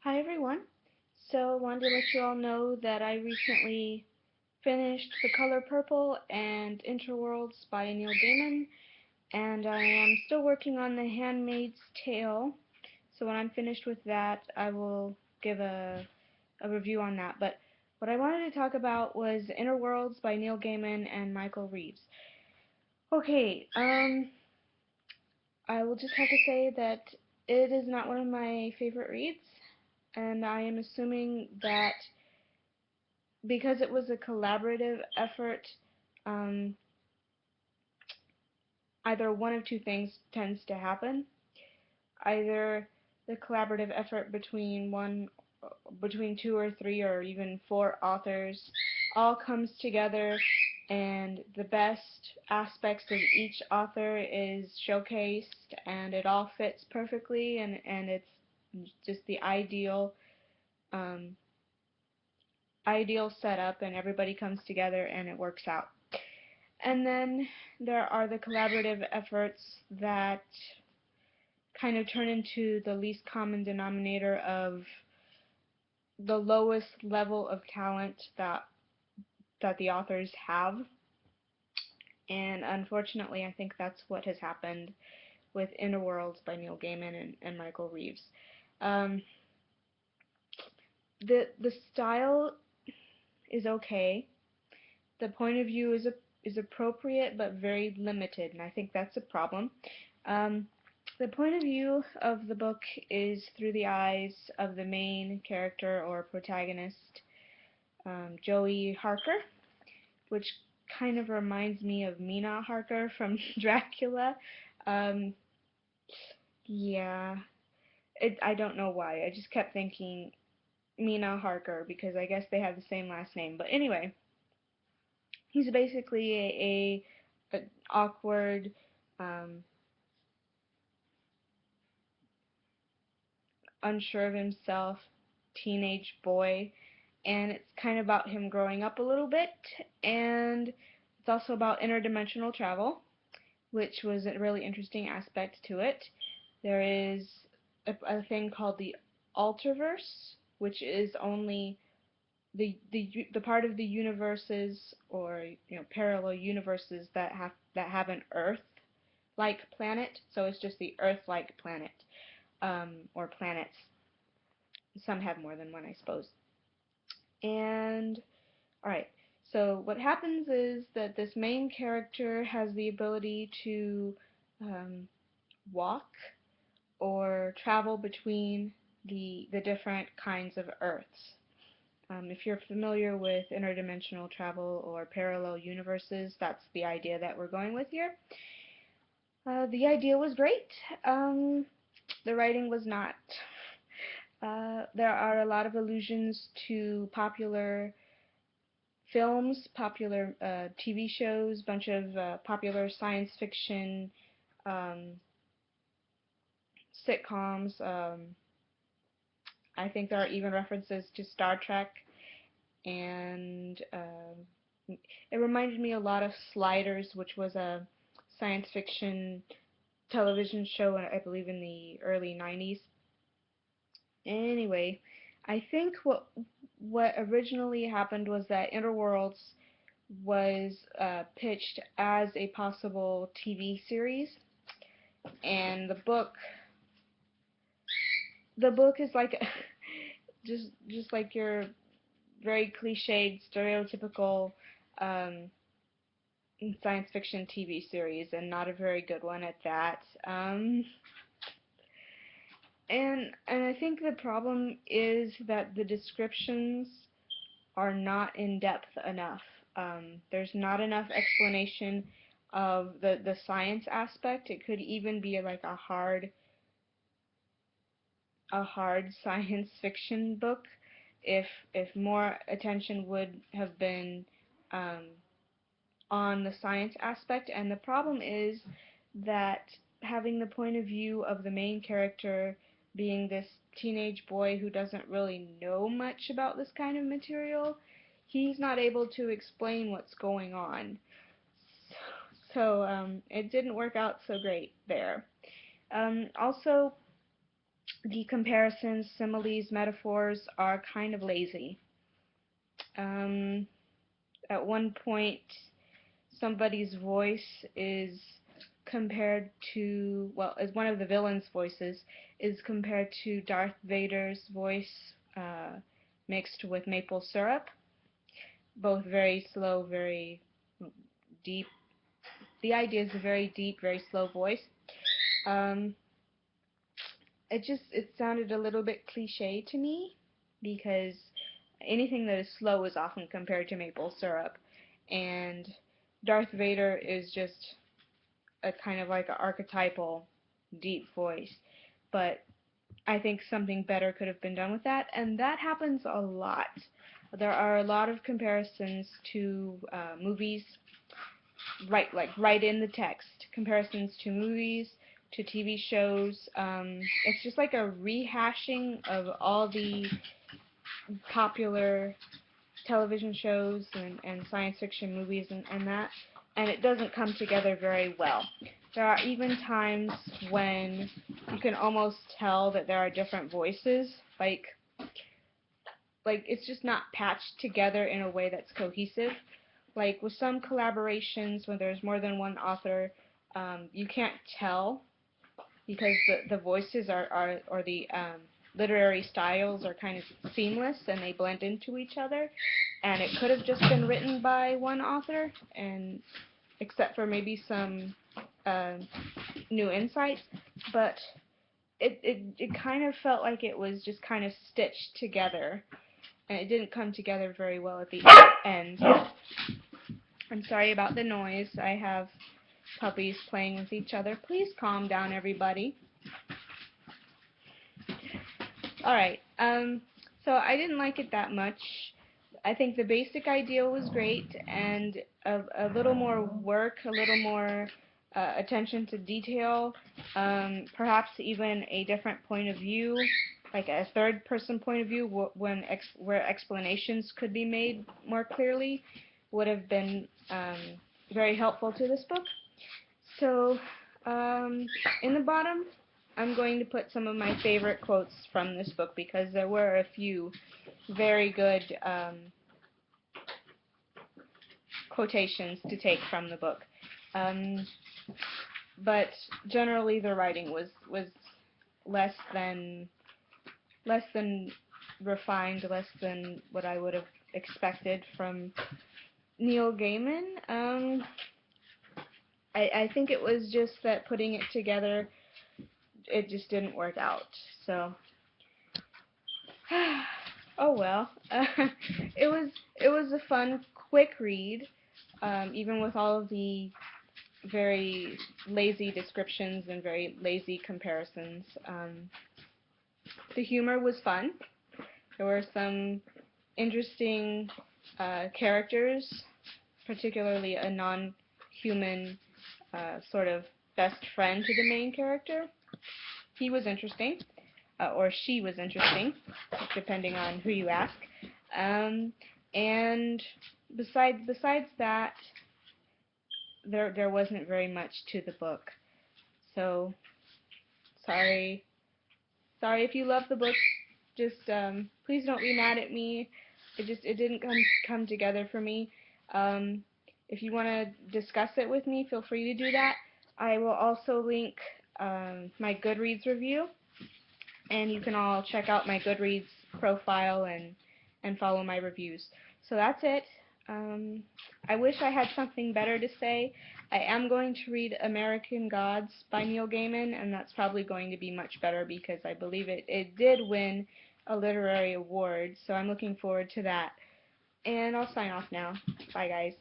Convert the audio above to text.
Hi everyone. So wanted to let you all know that I recently finished The Color Purple and Interworlds by Neil Gaiman, and I am still working on The Handmaid's Tale. So when I'm finished with that, I will give a review on that. But what I wanted to talk about was Interworlds by Neil Gaiman and Michael Reaves. Okay, I will just have to say that it is not one of my favorite reads, and I am assuming that because it was a collaborative effort, um, either one of two things tends to happen. Either the collaborative effort between two or three or even four authors all comes together and the best aspects of each author is showcased and it all fits perfectly and it's just the um, ideal setup and everybody comes together and it works out. And then there are the collaborative efforts that kind of turn into the least common denominator of the lowest level of talent that the authors have. And unfortunately, I think that's what has happened with Interworlds by Neil Gaiman and Michael Reaves. Um, the style is okay. The point of view is appropriate but very limited, and I think that's a problem. Um, the point of view of the book is through the eyes of the main character or protagonist, Joey Harker, which kind of reminds me of Mina Harker from Dracula. Um, yeah, I don't know why. I just kept thinking Mina Harker because I guess they have the same last name. But anyway, he's basically a awkward, um, unsure of himself teenage boy, and it's kind of about him growing up a little bit, and it's also about interdimensional travel, which was a really interesting aspect to it. There is a thing called the Alterverse, which is only the part of the universes or parallel universes that have an Earth-like planet. So it's just the Earth-like planet, or planets. Some have more than one, I suppose. And alright, so what happens is that this main character has the ability to um, walk or travel between the different kinds of Earths. If you're familiar with interdimensional travel or parallel universes, that's the idea that we're going with here. The idea was great. The writing was not. There are a lot of allusions to popular films, popular TV shows, bunch of popular science fiction um, sitcoms. I think there are even references to Star Trek, and it reminded me a lot of Sliders, which was a science fiction television show, I believe, in the early 90s. Anyway, I think what originally happened was that Interworlds was pitched as a possible TV series, and the book is like just like your very cliched, stereotypical um, science fiction TV series, and not a very good one at that. And I think the problem is that the descriptions are not in depth enough. There's not enough explanation of the science aspect. It could even be like a hard science fiction book if more attention would have been um, on the science aspect. And the problem is that having the point of view of the main character being this teenage boy who doesn't really know much about this kind of material, he's not able to explain what's going on. So it didn't work out so great there. Also, the comparisons, similes, metaphors are kind of lazy. Um, at one point, somebody's voice is compared to, well, as one of the villain's voices is compared to Darth Vader's voice mixed with maple syrup. Both very slow, very deep. The idea is a very deep, very slow voice. Um, it sounded a little bit cliche to me because anything that is slow is often compared to maple syrup, and Darth Vader is just a kind of like an archetypal deep voice. But I think something better could have been done with that, and that happens a lot. There are a lot of comparisons to movies, right in the text. Comparisons to movies, to TV shows. It's just like a rehashing of all the popular television shows and science fiction movies and that, and it doesn't come together very well. There are even times when you can almost tell that there are different voices, like it's just not patched together in a way that's cohesive. Like with some collaborations, when there's more than one author, you can't tell because the voices are or the literary styles are kind of seamless and they blend into each other. And it could have just been written by one author, and except for maybe some uh, new insights, but it kind of felt like it was just kind of stitched together, and it didn't come together very well at the end. I'm sorry about the noise. I have puppies playing with each other. Please calm down, everybody. Alright, so I didn't like it that much. I think the basic idea was great, and a little more work, a little more attention to detail, perhaps even a different point of view, like a third-person point of view, where explanations could be made more clearly, would have been very helpful to this book. So, in the bottom, I'm going to put some of my favorite quotes from this book because there were a few very good quotations to take from the book. But generally, the writing was less than less than refined, less than what I would have expected from Neil Gaiman. I think it was just that putting it together, it just didn't work out. So, oh well. It was a fun, quick read, even with all of the very lazy descriptions and very lazy comparisons. The humor was fun. There were some interesting characters, particularly a non-human sort of best friend to the main character. He was interesting, or she was interesting, depending on who you ask. And besides that, there wasn't very much to the book. So sorry if you love the book. Just please don't be mad at me. It didn't come together for me. Um, if you want to discuss it with me, feel free to do that. I will also link my Goodreads review, and you can all check out my Goodreads profile and follow my reviews. So that's it. I wish I had something better to say. I am going to read American Gods by Neil Gaiman, and that's probably going to be much better because I believe it did win a literary award, so I'm looking forward to that. And I'll sign off now. Bye, guys.